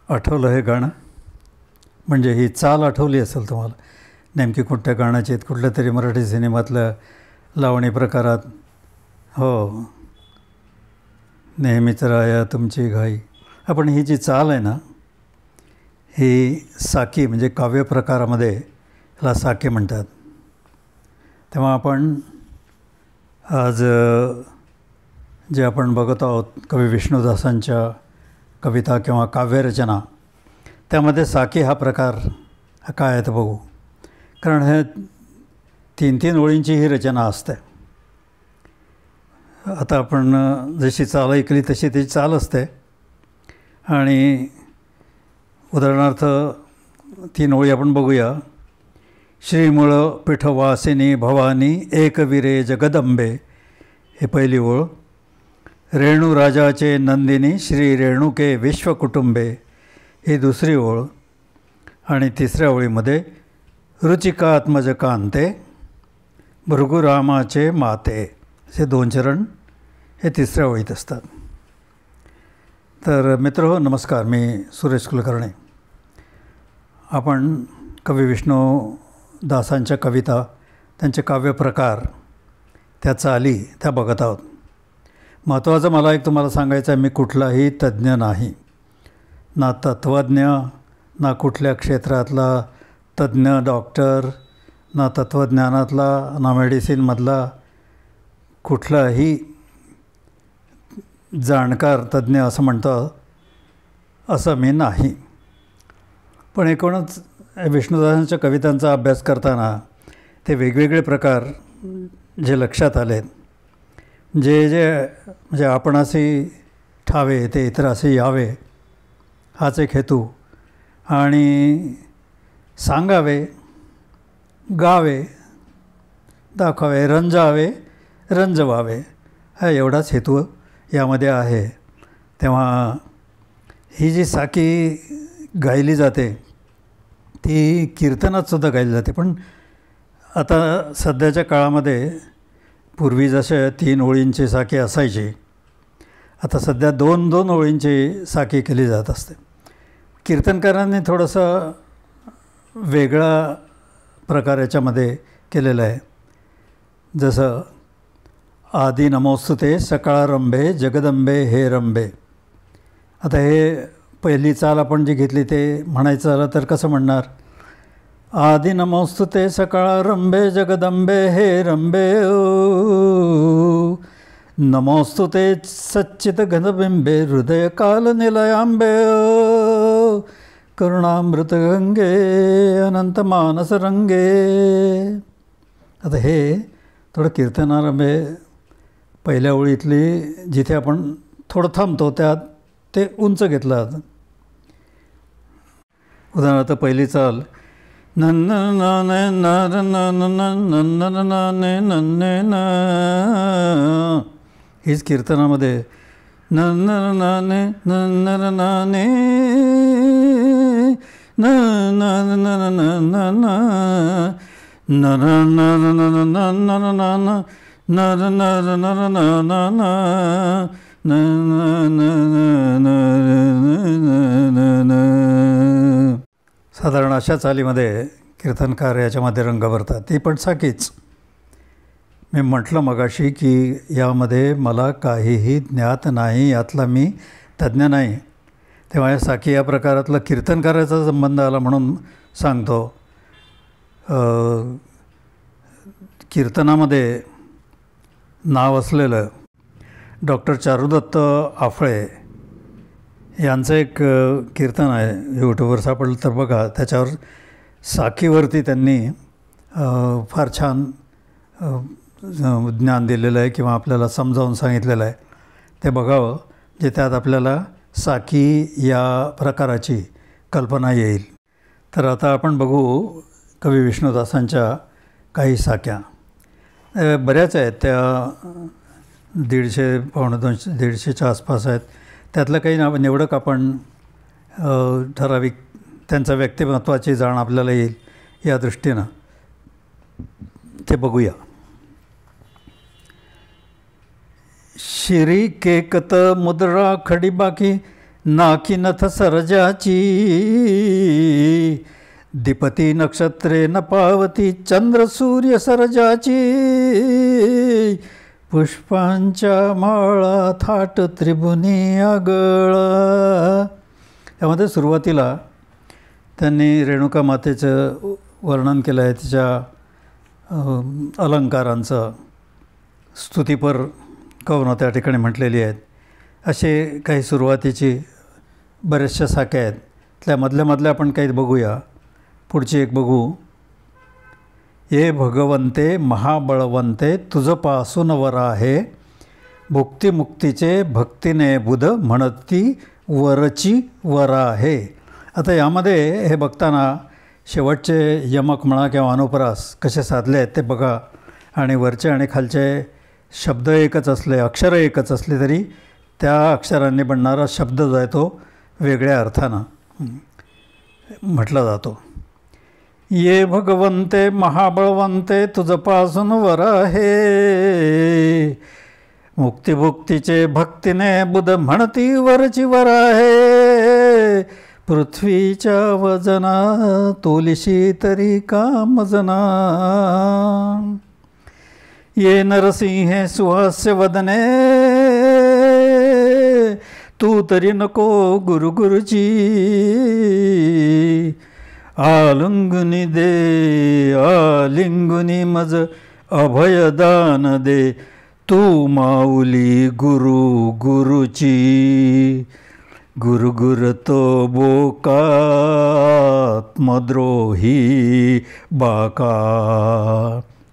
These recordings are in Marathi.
आठवलं हे गाणं? म्हणजे ही चाल आठवली असेल तुम्हाला. नेमकी कुठल्या गाण्याची आहेत, कुठल्या तरी मराठी सिनेमातल्या लावणी प्रकारात. हो, नेहमीच राया तुमची घाई. आपण ही जी चाल आहे ना, ही साकी म्हणजे काव्य प्रकारामध्ये ह्याला साकी म्हणतात. तेव्हा आपण आज जे आपण बघत आहोत कवी विष्णुदासांच्या कविता किंवा काव्यरचना, त्यामध्ये साकी हा प्रकार काय आहे ते बघू. कारण हे 3-3 ओळींची ही रचना असते. आता आपण जशी चाल ऐकली तशी ती चाल असते. आणि उदाहरणार्थ 3 ओळी आपण बघूया. श्रीमूळ पीठवासिनी भवानी एकवीरे जगदंबे, हे पहिली ओळ. रेणुराजाचे नंदिनी श्री रेणुके विश्वकुटुंबे, ही दुसरी ओळ. आणि तिसऱ्या ओळीमध्ये रुचिकात्मज कांते भृगुरामाचे माते, असे 2 चरण हे तिसऱ्या ओळीत असतात. तर मित्रहो नमस्कार, मी सुरेश कुलकर्णी. आपण कवी विष्णुदासांच्या कविता, त्यांचे काव्यप्रकार, त्या चाली त्या बघत आहोत. महत्त्वाचं मला एक तुम्हाला सांगायचं आहे, मी कुठलाही तज्ज्ञ नाही, ना तत्त्वज्ञ, ना कुठल्या क्षेत्रातला तज्ज्ञ डॉक्टर, ना तत्त्वज्ञानातला, ना मेडिसिनमधला कुठलाही जाणकार तज्ज्ञ असं म्हणतं असं मी नाही. पण एकूणच विष्णुदासांच्या कवितांचा अभ्यास करताना ते वेगवेगळे प्रकार जे लक्षात आलेत, जे जे म्हणजे आपणासी ठावे ते इतरासी यावे, हाच एक हेतू. आणि सांगावे, गावे, दाखवावे, रंजावे, रंजवावे, हा एवढाच हेतू यामध्ये आहे. तेव्हा ही जी साकी गायली जाते ती कीर्तनातसुद्धा गायली जाते. पण आता सध्याच्या काळामध्ये पूर्वी जसे 3 ओळींची साकी असायची, आता सध्या 2-2 ओळींची साकी केली जात असते. कीर्तनकारांनी थोडंसं वेगळा प्रकार याच्यामध्ये केलेला आहे. जसं आदि नमोस्तुते सकाळारंभे जगदंबे हे रंबे. आता हे पहिली चाल आपण जी घेतली ते म्हणायचं झालं तर कसं म्हणणार? आदि नमोस्तुते सकाळारंभे जगदंबे हे रंबे, नमोस्तुते सच्चित घनबिंबे हृदय काल निलयांबे, करुणामृत गंगे अनंत मानस रंगे. आता हे थोडं कीर्तनारंभे पहिल्या ओळीतली जिथे आपण थोडं थांबतो त्यात ते उंच घेतलं जातं. उदाहरणार्थ पहिली चाल नन्न नाने नर नन्न नाने नन्ने न, हीच कीर्तनामध्ये नन्न नाने नन्न नाने न नर नर नर नर नर. साधारण अशा चालीमध्ये कीर्तनकार याच्यामध्ये रंग भरतात. ती पण साकीच. मी म्हटलं मगाशी की यामध्ये मला काहीही ज्ञात नाही, यातला मी तज्ज्ञ नाही. तेव्हा या साकी या प्रकारातला कीर्तनकाराचा संबंध आला म्हणून सांगतो. कीर्तनामध्ये नाव असलेलं डॉक्टर चारुदत्त आफळे यांचं एक कीर्तन आहे, यूट्यूबवर सापडलं तर बघा. त्याच्यावर साकीवरती त्यांनी फार छान ज्ञान दिलेलं आहे किंवा आपल्याला समजावून सांगितलेलं आहे. ते बघावं, जे त्यात आपल्याला साकी या प्रकाराची कल्पना येईल. तर आता आपण बघू कवी विष्णुदासांच्या काही साक्या. बऱ्याच आहेत, त्या 150 पावणे 200 150च्या आसपास आहेत. त्यातलं काही निवडक आपण ठराविक त्यांचा व्यक्तिमत्वाची जाण आपल्याला येईल या दृष्टीनं ते बघूया. शिरी केकत मुद्रा खडी बाकी नाकी नथ सरजाची दीपती नक्षत्रे न पावती चंद्र सूर्य सरजाची पुष्पांच्या माळा थाट त्रिभुनी आगळा. यामध्ये सुरुवातीला त्यांनी रेणुका मातेचं वर्णन केलं आहे, तिच्या अलंकारांचं स्तुतिपर कवनं त्या ठिकाणी म्हटलेली आहेत. असे काही सुरुवातीची बऱ्याचशा साक्या आहेत. त्या मधल्या आपण काही बघूया. पुढची एक बघू. ये भगवंते महाबळवंते तुझपासून वरा आहे भुक्तिमुक्तीचे भक्तीने बुध म्हणती वरची वरा आहे. आता यामध्ये हे बघताना शेवटचे यमक म्हणा किंवा अनुप्रास कसे साधले आहेत ते बघा. आणि वरचे आणि खालचे शब्द एकच असले, अक्षरं एकच असले तरी त्या अक्षरांनी बनणारा शब्द जो आहे तो वेगळ्या अर्थानं म्हटला जातो. ये भगवंते महाबळवंते तुझपासून वर आहे मुक्तिभुक्तीचे भक्तीने बुध म्हणती वरची वर आहे पृथ्वीच्या वजना तोलिशी तरी कामजना. ये नरसिंहे सुहास्य वदने तू तरी नको गुरुची आलिंगुनी दे आलिंगुनी मज अभयदान दे तू माऊली गुरुची गुरुगुर तो बोकात्मद्रोही बाका.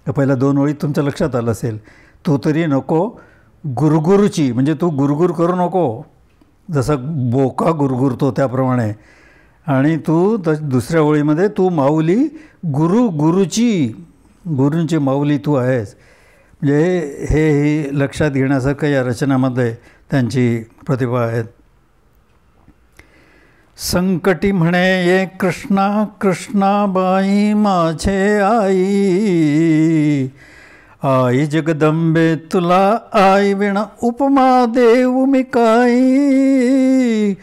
पहिल्या 2 ओळीत तुमच्या लक्षात आलं असेल. तू तरी नको गुरुची म्हणजे तू गुरुगुर करू नको, जसं बोका गुरगुरतो त्याप्रमाणे. आणि तू दुसऱ्या ओळीमध्ये तू माऊली गुरूंची माऊली तू आहेस. म्हणजे हे लक्षात घेण्यासारखं या रचनामध्ये त्यांची प्रतिभा आहे. संकटी म्हणे ये कृष्णा कृष्णाबाई माझे आई आई जगदंबे तुला आई विण उपमा देऊ मी काही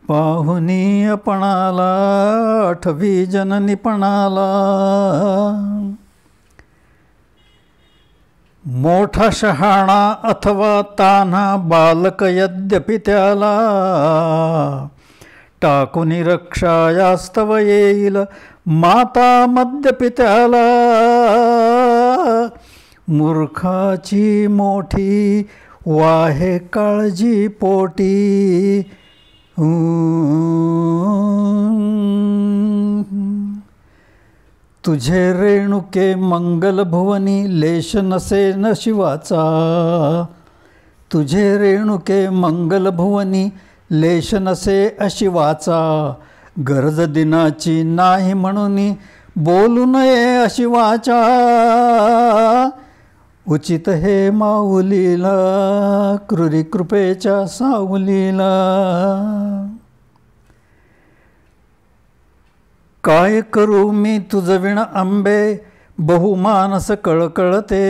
पाहुनी आपणाला आठवी जननीपणाला. मोठा शहाणा अथवा तान्हा बालक यद्यपि त्याला टाकुनी रक्षा यास्तव येईल माता मद्यपि त्याला. मूर्खाची मोठी वाहे काळजी पोटी तुझे रेणुके मंगल भुवनी लेश नसे न शिवाचा तुझे रेणुके मंगल भुवनी लेश नसे अशिवाचा गरज दिनाची नाही म्हणून बोलू नये अशी वाचा उचित हे माऊलीला क्रूरी कृपेच्या सावलीला. काय करू मी तुझ विण आंबे बहुमानस कळकळते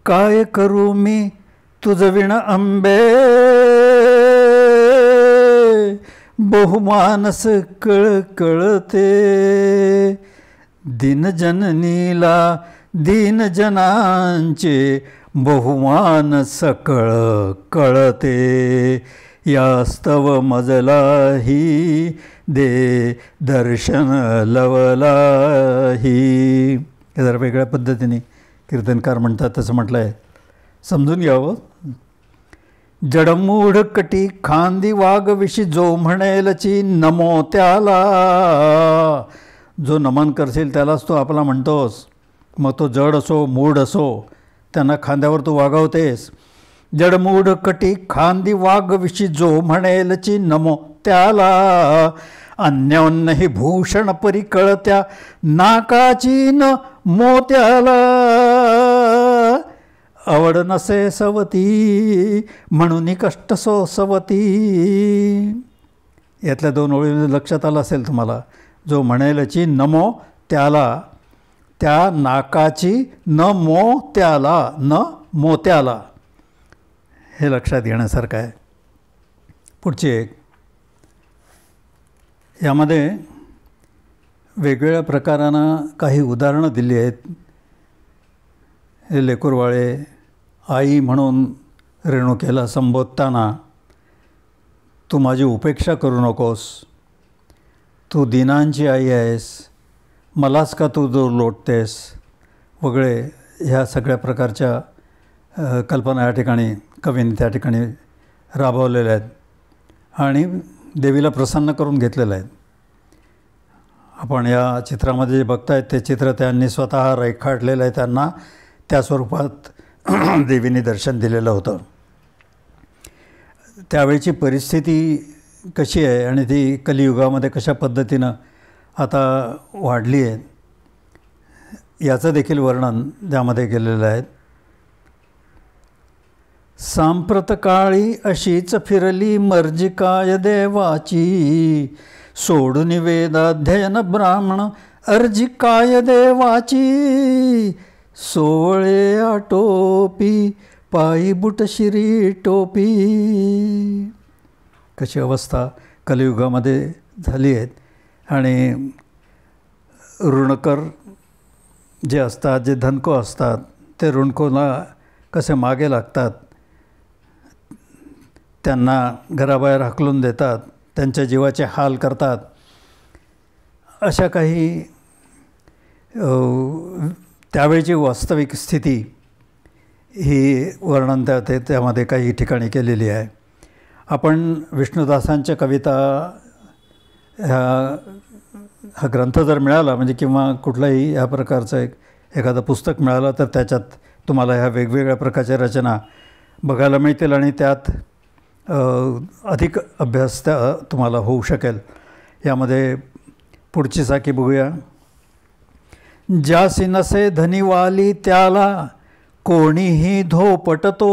काय करू मी तुझ विण आंबे बहुमानस कळकळते दीनजननीला दीनजनांचे बहुमान सकळ कळते यास्तव मजलाही दे दर्शन लवलाही. हे जरा वेगळ्या पद्धतीने कीर्तनकार म्हणतात तसं म्हटलं आहे, समजून घ्यावं. जडमूढ कटी खांदी वाघविषी जो म्हणेलची नमो त्याला. जो नमन करशील त्यालाच तू आपला म्हणतोस, मग तो जड असो मूढ असो त्यांना खांद्यावर तू वागवतेस. जडमूढ कटी खांदी वाघविषी जो म्हणेलची नमो त्याला. अन्योन्य ही भूषण परी कळत्या नाकाची न मोत्याला आवड नसे सवती, म्हणून कष्ट सोसवती. यातल्या 2 ओळी लक्षात आलं असेल तुम्हाला. जो म्हणेलची नमो त्याला, त्या नाकाची न मो त्याला, न मोत्याला, हे लक्षात घेण्यासारखं आहे. पुढची एक, यामध्ये वेगवेगळ्या प्रकारानं काही उदाहरणं दिली आहेत. हे लेकरवाळे आई म्हणून रेणुकेला संबोधताना, तू माझी उपेक्षा करू नकोस, तू दीनांची आई आहेस, मलाच का तू दूर लोटतेस वगैरे, ह्या सगळ्या प्रकारच्या कल्पना या ठिकाणी कवींनी त्या ठिकाणी राबवलेल्या आहेत आणि देवीला प्रसन्न करून घेतलेलं आहे. आपण या चित्रामध्ये जे बघतायत ते चित्र त्यांनी स्वतः रेखाटलेलं आहे. त्यांना त्या स्वरूपात देवीने दर्शन दिलेलं होतं. त्यावेळची परिस्थिती कशी आहे आणि ती कलियुगामध्ये कशा पद्धतीनं आता वाढली आहे, याचं देखील वर्णन त्यामध्ये केलेलं आहे. सांप्रत काळी अशीच फिरली मर्जी काय देवाची, सोडून वेदाध्ययन ब्राह्मण अर्जी काय देवाची. सोवळे आटोपी पायी बुट शिरी टोपी. कशी अवस्था कलियुगामध्ये झाली आहे. आणि ऋणकर जे असतात, जे धनको असतात, ते ऋणकोला कसे मागे लागतात, त्यांना घराबाहेर हाकलून देतात, त्यांच्या जीवाचे हाल करतात. अशा काही त्यावेळची वास्तविक स्थिती ही वर्णन त्यामध्ये काही ठिकाणी केलेली आहे. आपण विष्णुदासांच्या कविता हा ग्रंथ जर मिळाला म्हणजे किंवा कुठलाही ह्या प्रकारचं एखादं पुस्तक मिळालं तर त्याच्यात तुम्हाला ह्या वेगवेगळ्या प्रकारच्या रचना बघायला मिळतील आणि त्यात अधिक अभ्यास तुम्हाला होऊ शकेल. यामध्ये पुढची साकी बघूया. ज्यासी नसे धनीवाली त्याला कोणीही धोपटतो,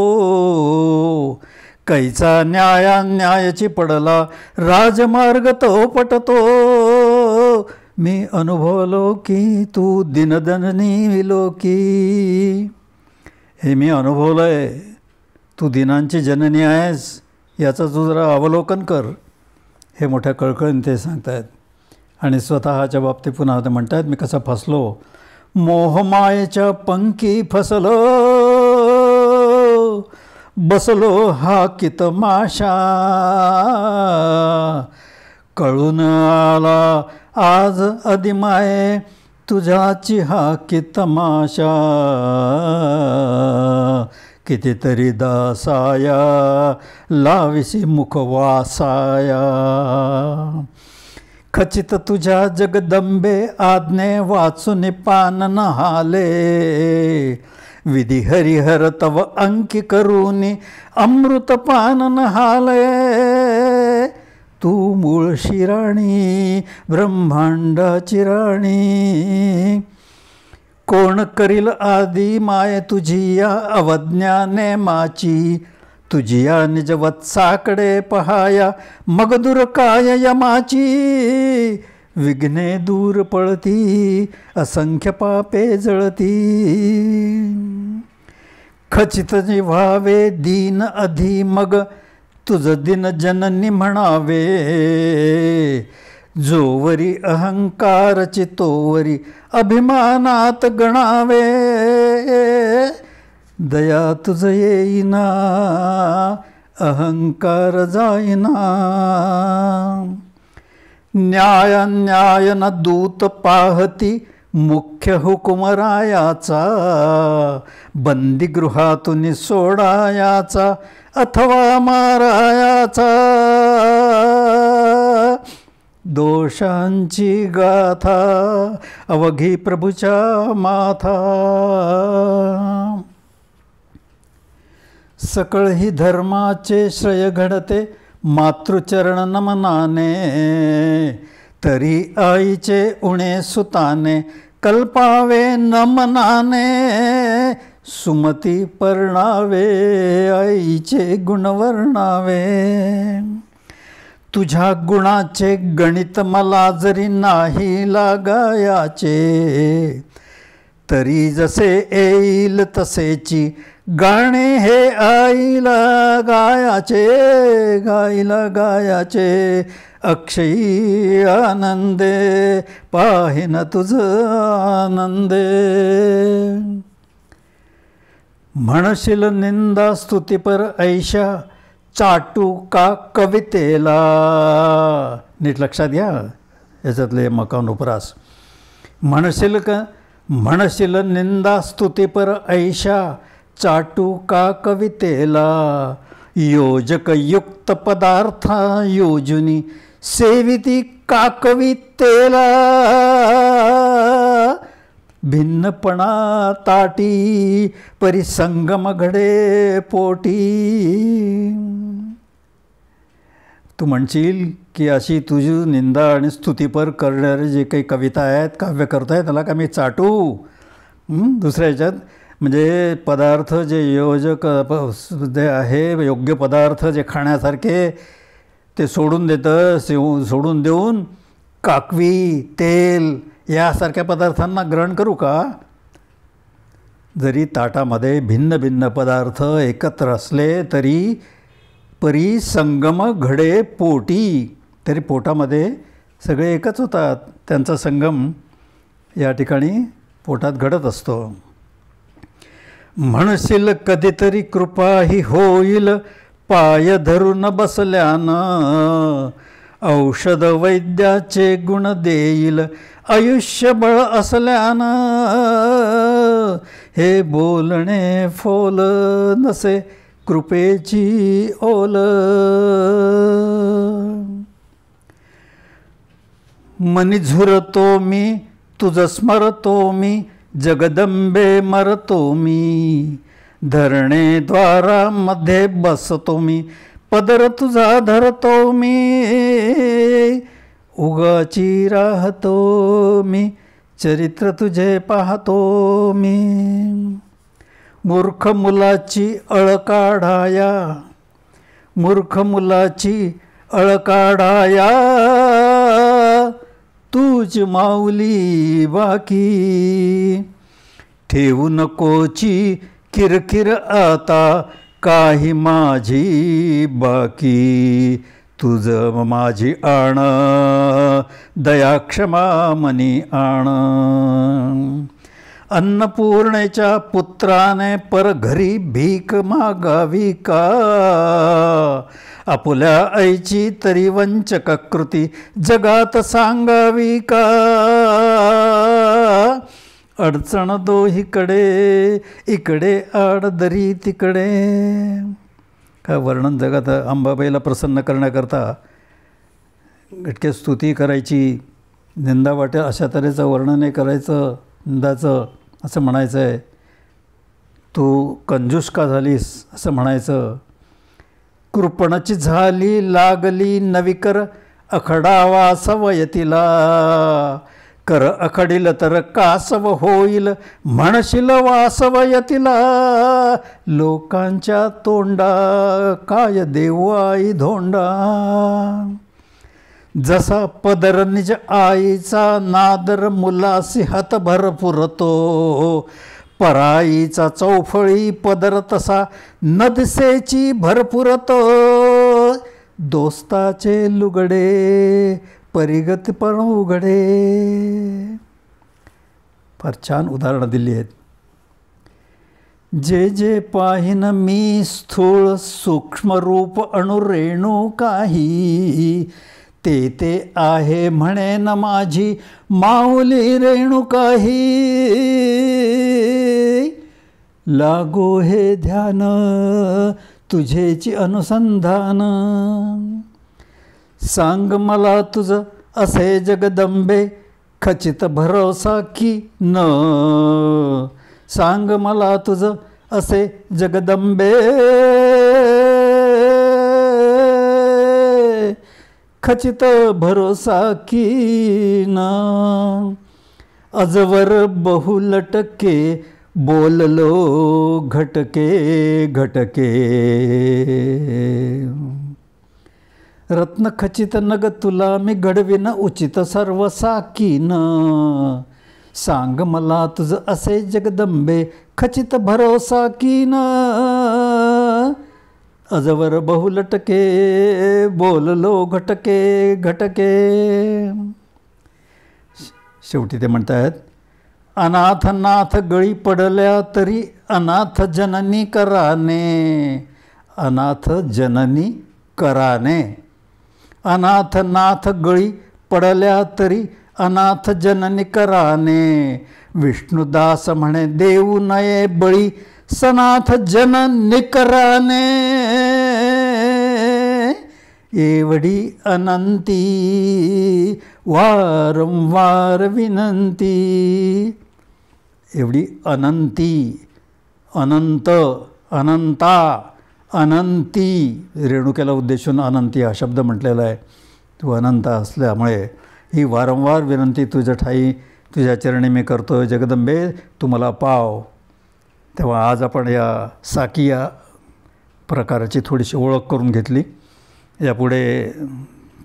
कैचा न्यायान्यायाची पडला राजमार्ग तो पटतो. मी अनुभवलो की तू दिनदननी विलोकी. हे मी अनुभवलं आहे, तू दिनांची जननी आहेस, याचं तू जरा अवलोकन कर, हे मोठ्या कळकळीने ते सांगत आहेत. आणि स्वतःच्या बाबतीत पुन्हा ते म्हणत आहेत, मी कसा फसलो, मोहमायेच्या पंखी फसलो, बसलो हाकीत माशा. कळून आला आज अधिमाये तुझ्याची हाकीत माशा. कितीतरी दासाया लाविसी मुखवासाया. खचित तुझ्या जगदंबे आज्ञे वाचून पान नहाले. विधी हरिहर तव अंकी करूनी अमृत पान नहाले. तू मूळ शिराणी ब्रह्मांडाची राणी. कोण करील आदी माये तुझी या अवज्ञाने माची. तुझी या निजवत्साकडे पहाया मग दूर काय यमाची. विघ्ने दूर पळती असंख्य पापे जळती. खचित जिव्हावे दीन अधी मग तुझ दिन जननी म्हणावे. जोवरी अहंकारची तोवरी अभिमानात गणावे. दया तुझ येईना अहंकार जाईना. न्याय न दूत पाहती मुख्य हुकुमरायाचा. बंदीगृहातून सोडायाचा अथवा मारायाचा. दोषांची गाथा अवघी प्रभूच्या माथा. सकळ ही धर्माचे श्रेय घडते मातृचरण नमनाने. तरी आईचे उणे सुताने कल्पावे न मनाने सुमती परणावे आईचे गुण वर्णावे तुझ्या गुणाचे गणित मला जरी नाही लागायाचे तरी जसे येईल तसेची गाणे हे आईला गायाचे अक्षयी आनंदे पाहिन तुझ आनंदे म्हणशील निंदा स्तुतीपर ऐशा चाटू का कवितेला नीट लक्षात घ्या याच्यातले मकानुप्रास म्हणशील निंदा स्तुतीपर ऐशा चाटू का कवितेला योजक युक्त पदार्था योजुनी सेविती का कवितेला भिन्नपणा ताटी परिसंगम घडे पोटी तू म्हणशील की अशी तुझी निंदा आणि स्तुतीपर करणारे जे काही कविता आहेत काव्य करतायत त्याला का मी चाटू दुसऱ्या ह्याच्यात म्हणजे पदार्थ जे योजक जे आहे योग्य पदार्थ जे खाण्यासारखे ते सोडून देतं सोडून देऊन काकवी तेल यासारख्या पदार्थांना ग्रहण करू का जरी ताटामध्ये भिन्न भिन्न पदार्थ एकत्र असले तरी परिसंगम घडे पोटी तरी पोटामध्ये सगळे एकच होतात त्यांचा संगम या ठिकाणी पोटात घडत असतो म्हणशील कधीतरी कृपा ही होईल पाय धरून बसल्यानं औषध वैद्याचे गुण देईल आयुष्यबळ असल्यानं हे बोलणे फोल नसे कृपेची ओल मनी झुरतो मी तुझ स्मरतो मी जगदंबे मरतो मी धरणे द्वारामध्ये बसतो मी पदर तुझा धरतो मी उगाची राहतो मी चरित्र तुझे पाहतो मी मूर्ख मुलाची अळ काढाया मूर्ख मुलाची अळ काढाया तूच माऊली बाकी ठेवू नकोची किरकिर आता काही माझी बाकी तुझ माझी आण दया क्षमा मनी आण अन्नपूर्णेच्या पुत्राने पर घरी भीक मागावी का आपुल्या आईची तरी वंचक कृती जगात सांगावी का अडचण दोहीकडे इकडे आडदरी तिकडे काय वर्णन जगात अंबाबाईला प्रसन्न करण्याकरता गटके स्तुती करायची निंदा वाटेल अशा तऱ्हेचं वर्णन करायचं निंदाचं असं म्हणायचं आहे तू कंजूस का झालीस असं म्हणायचं कृपणाची झाली लागली नवीकर अखडावा सवयतीला कर अखडील तर कासव होईल म्हणशील वासवयतीला लोकांच्या तोंडा काय देऊ आई धोंडा जसा पदर निज आईचा नादर मुलासी हात भरपुरतो पराईचा चौफळी पदर तसा नदसेची भरपुरतो दोस्ताचे लुगडे परिगत पण उघडे फार छान उदाहरणं दिली आहेत जे जे पाहिन मी स्थूळ सूक्ष्म रूप अणुरेणू काही ते ते आहे म्हणेन माझी माऊली रेणू काही लागो हे ध्यान तुझेची अनुसंधान सांग मला तुझं असे जगदंबे खचित भरोसा की न सांग मला तुझं असे जगदंबे खचित भरोसा की न अजवर बहुलटके बोललो घटके घटके. रत्नखचित नग तुला मी घडविन उचित सर्व साकीन. सांग मला तुझ असे जगदंबे खचित भरोसा कीन. अजवर बहुलटके बोललो घटके घटके. शेवटी ते म्हणतात, अनाथ नाथ गळी पडल्या तरी अनाथ जननी कराने. अनाथ जननी कराने. अनाथ नाथ गळी पडल्या तरी अनाथ जननी कराने. विष्णुदास म्हणे देऊ नये बळी सनाथ जननी कराने. एवढी अनंती वारंवार विनंती. एवढी अनंती, अनंत, अनंता, अनंती, रेणुकेला उद्देशून अनंती हा शब्द म्हटलेला आहे. तू अनंत असल्यामुळे ही वारंवार विनंती तुझ्या ठाई तुझ्या चरणी मी करतो जगदंबे, तू मला पाव. तेव्हा आज आपण या साकी या प्रकाराची थोडीशी ओळख करून घेतली. यापुढे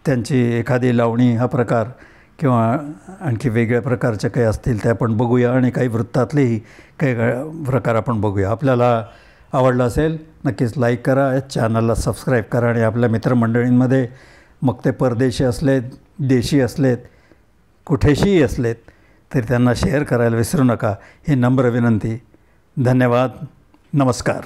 त्यांची एखादी लावणी हा प्रकार किंवा आणखी वेगळ्या प्रकारच्या काही असतील ते आपण बघूया आणि काही वृत्तातलेही काही प्रकार आपण बघूया. आपल्याला आवडलं असेल नक्कीच लाईक करा, चॅनलला सबस्क्राईब करा आणि आपल्या मित्रमंडळींमध्ये मग ते परदेशी असलेत, देशी असलेत, कुठेशीही असलेत तरी त्यांना शेअर करायला विसरू नका, ही नम्र विनंती. धन्यवाद. नमस्कार.